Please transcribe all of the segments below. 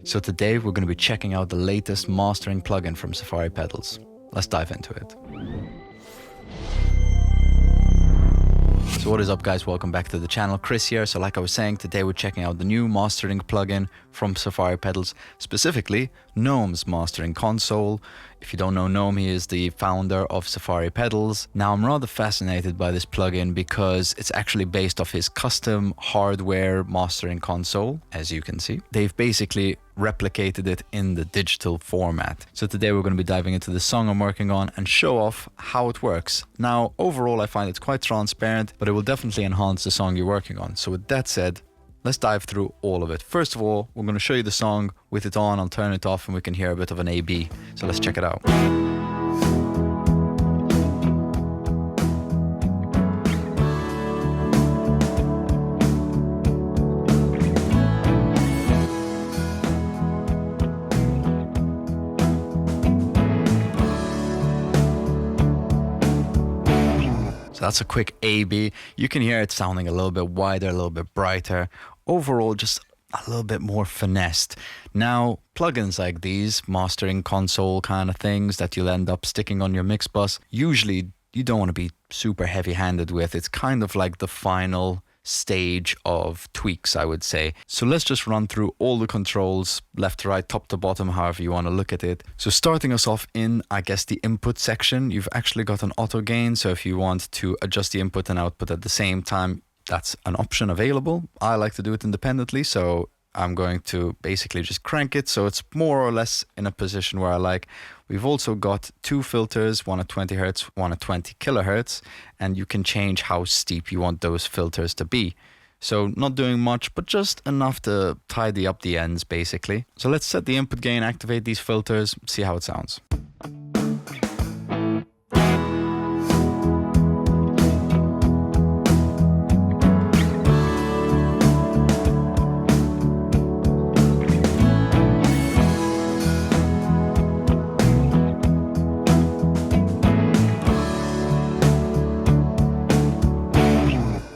So today we're going to be checking out the latest mastering plugin from Safari Pedals. Let's dive into it. So what is up, guys? Welcome back to the channel. Chris here. So like I was saying, today we're checking out the new mastering plugin from Safari Pedals, specifically Noam's mastering console. If you don't know Noam, he is the founder of Safari Pedals. Now, I'm rather fascinated by this plugin because it's actually based off his custom hardware mastering console, as you can see. They've basically replicated it in the digital format. So today we're going to be diving into the song I'm working on and show off how it works. Now, overall, I find it's quite transparent, but it will definitely enhance the song you're working on. So with that said, let's dive through all of it. First of all, we're going to show you the song with it on. I'll turn it off and we can hear a bit of an A/B. So let's check it out. So that's a quick A/B. You can hear it sounding a little bit wider, a little bit brighter. Overall, just a little bit more finessed. Now, plugins like these, mastering console kind of things that you'll end up sticking on your mix bus, usually you don't want to be super heavy-handed with. It's kind of like the final stage of tweaks, I would say. So let's just run through all the controls, left to right, top to bottom, however you want to look at it. So starting us off in, I guess, the input section, you've actually got an auto gain. So if you want to adjust the input and output at the same time, that's an option available. I like to do it independently, so I'm going to basically just crank it so it's more or less in a position where I like. We've also got two filters, one at 20 Hertz, one at 20 kilohertz, and you can change how steep you want those filters to be. So not doing much, but just enough to tidy up the ends, basically. So let's set the input gain, activate these filters, see how it sounds.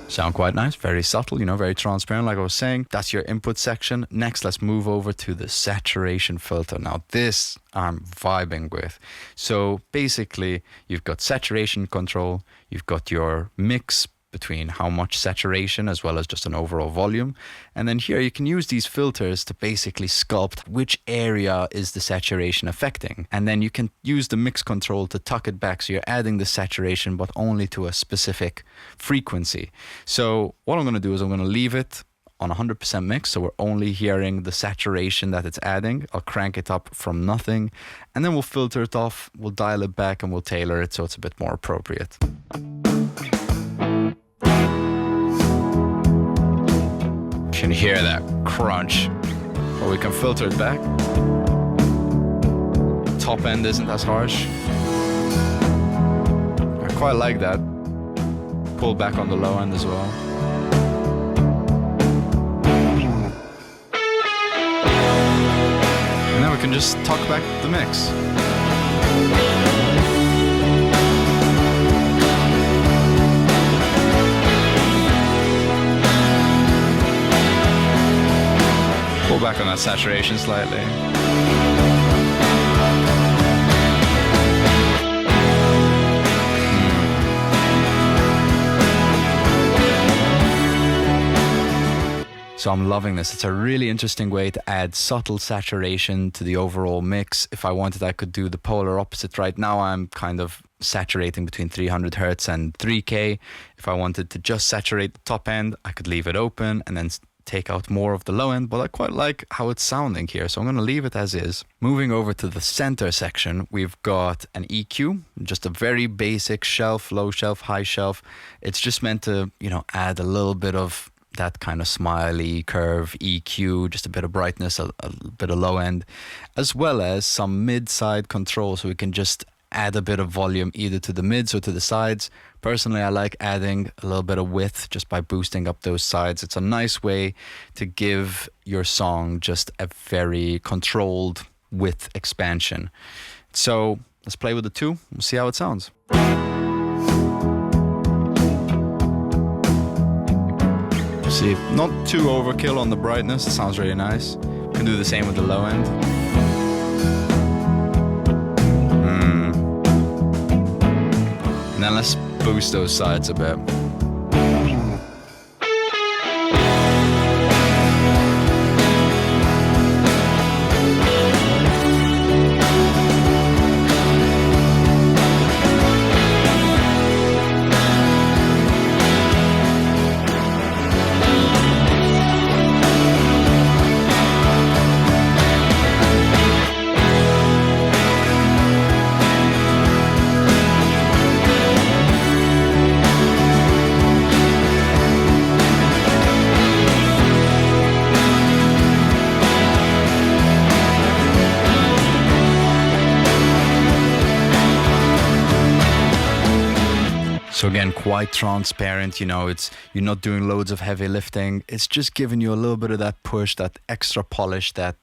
Sound quite nice, very subtle, you know, very transparent, like I was saying. That's your input section. Next, let's move over to the saturation filter. Now, this I'm vibing with. So basically, you've got saturation control, you've got your mix between how much saturation as well as just an overall volume. And then here you can use these filters to basically sculpt which area is the saturation affecting. And then you can use the mix control to tuck it back. So you're adding the saturation, but only to a specific frequency. So what I'm going to do is I'm going to leave it on 100% mix. So we're only hearing the saturation that it's adding. I'll crank it up from nothing and then we'll filter it off. We'll dial it back and we'll tailor it so it's a bit more appropriate. You can hear that crunch, but we can filter it back. Top end isn't as harsh. I quite like that. Pull back on the low end as well. And then we can just tuck back the mix. Pull back on that saturation slightly. So I'm loving this. It's a really interesting way to add subtle saturation to the overall mix. If I wanted, I could do the polar opposite. Right now, I'm kind of saturating between 300 Hertz and 3K. If I wanted to just saturate the top end, I could leave it open and then take out more of the low end, but I quite like how it's sounding here, so I'm going to leave it as is. Moving over to the center section, we've got an EQ, just a very basic shelf, low shelf, high shelf. It's just meant to, you know, add a little bit of that kind of smiley curve EQ, just a bit of brightness, a bit of low end, as well as some mid-side control, so we can just add a bit of volume either to the mids or to the sides. Personally, I like adding a little bit of width just by boosting up those sides. It's a nice way to give your song just a very controlled width expansion. So let's play with the two and see how it sounds. See, not too overkill on the brightness. It sounds really nice. You can can do the same with the low end. And then let's boost those sides a bit. So again, quite transparent, you know, you're not doing loads of heavy lifting. It's just giving you a little bit of that push, that extra polish that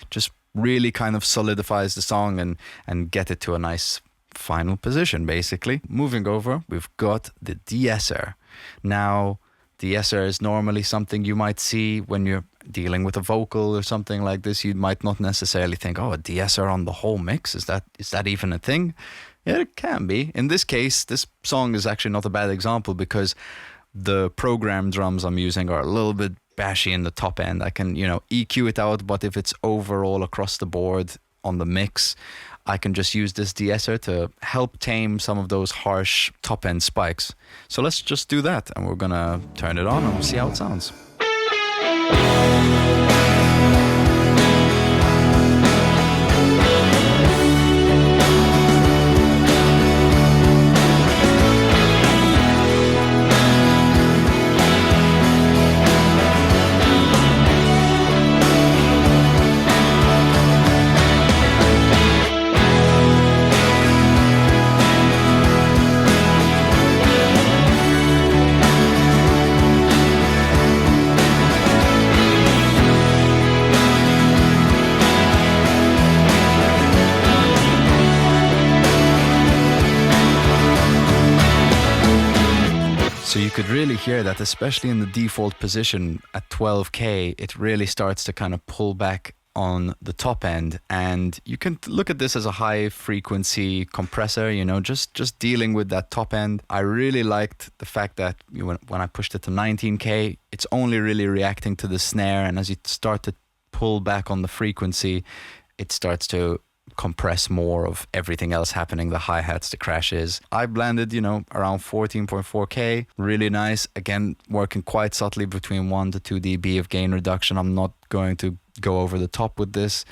just really kind of solidifies the song and get it to a nice final position, basically. Moving over, we've got the De-Esser. Now, De-Esser is normally something you might see when you're dealing with a vocal or something like this. You might not necessarily think, oh, a De-Esser on the whole mix, is that even a thing? Yeah, it can be. In this case, this song is actually not a bad example because the program drums I'm using are a little bit bashy in the top end. I can, you know, EQ it out, but if it's overall across the board on the mix, I can just use this De-Esser to help tame some of those harsh top end spikes. So let's just do that, and we're gonna turn it on and we'll see how it sounds. So you could really hear that, especially in the default position at 12K, it really starts to kind of pull back on the top end. And you can look at this as a high frequency compressor, you know, just dealing with that top end. I really liked the fact that when I pushed it to 19K, it's only really reacting to the snare. And as you start to pull back on the frequency, it starts to compress more of everything else happening, the hi-hats, the crashes. I blended, you know, around 14.4K, really nice. Again, working quite subtly between 1 to 2 dB of gain reduction. I'm not going to go over the top with this,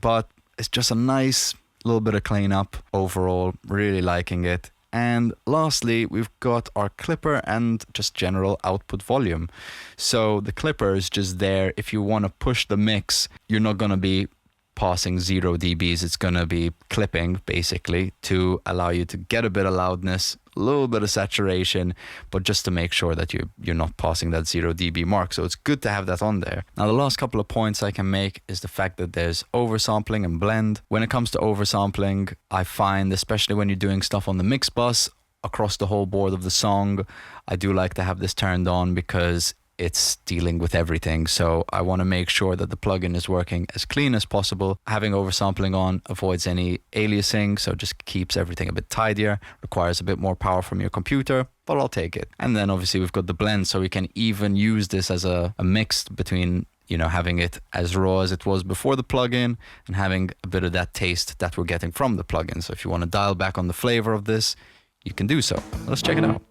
but it's just a nice little bit of cleanup overall, really liking it. And lastly, we've got our clipper and just general output volume. So the clipper is just there. If you want to push the mix, you're not going to be passing 0 dBs. It's going to be clipping basically to allow you to get a bit of loudness, a little bit of saturation, but just to make sure that you're not passing that 0 dB mark. So it's good to have that on there. Now, the last couple of points I can make is the fact that there's oversampling and blend. When it comes to oversampling, I find, especially when you're doing stuff on the mix bus across the whole board of the song, I do like to have this turned on because it's dealing with everything. So I want to make sure that the plugin is working as clean as possible. Having oversampling on avoids any aliasing, so just keeps everything a bit tidier, requires a bit more power from your computer, but I'll take it. And then obviously we've got the blend, so we can even use this as a mix between, you know, having it as raw as it was before the plugin and having a bit of that taste that we're getting from the plugin. So if you want to dial back on the flavor of this, you can do so. Let's check it out.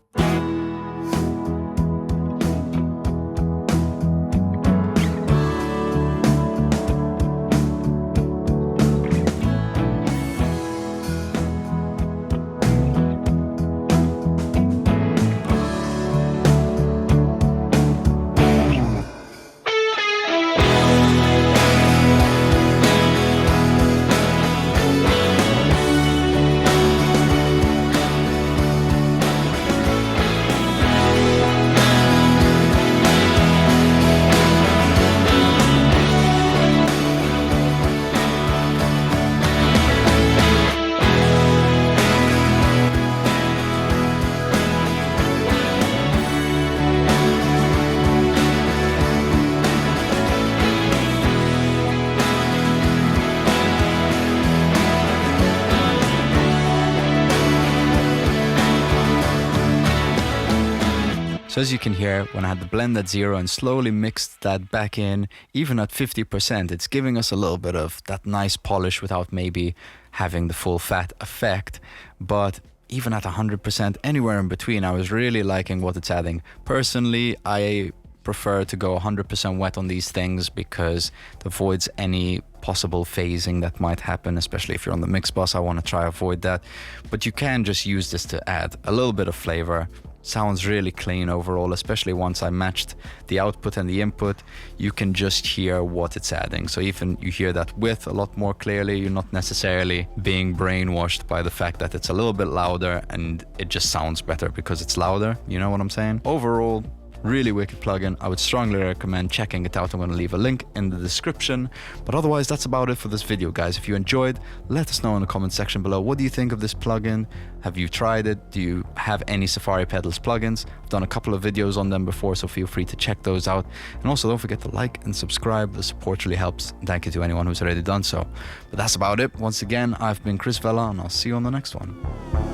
So as you can hear, when I had the blend at 0 and slowly mixed that back in, even at 50%, it's giving us a little bit of that nice polish without maybe having the full fat effect. But even at 100%, anywhere in between, I was really liking what it's adding. Personally, I prefer to go 100% wet on these things because it avoids any possible phasing that might happen, especially if you're on the mix bus. I want to try avoid that. But you can just use this to add a little bit of flavor. Sounds really clean overall, especially once I matched the output and the input. You can just hear what it's adding. So even you hear that width a lot more clearly. You're not necessarily being brainwashed by the fact that it's a little bit louder and it just sounds better because it's louder. You know what I'm saying? Overall, really wicked plugin. I would strongly recommend checking it out. I'm going to leave a link in the description. But otherwise, that's about it for this video, guys. If you enjoyed, let us know in the comment section below. What do you think of this plugin? Have you tried it? Do you have any Safari Pedals plugins? I've done a couple of videos on them before, so feel free to check those out. And also don't forget to like and subscribe. The support really helps. Thank you to anyone who's already done so. But that's about it. Once again, I've been Chris Vella, and I'll see you on the next one.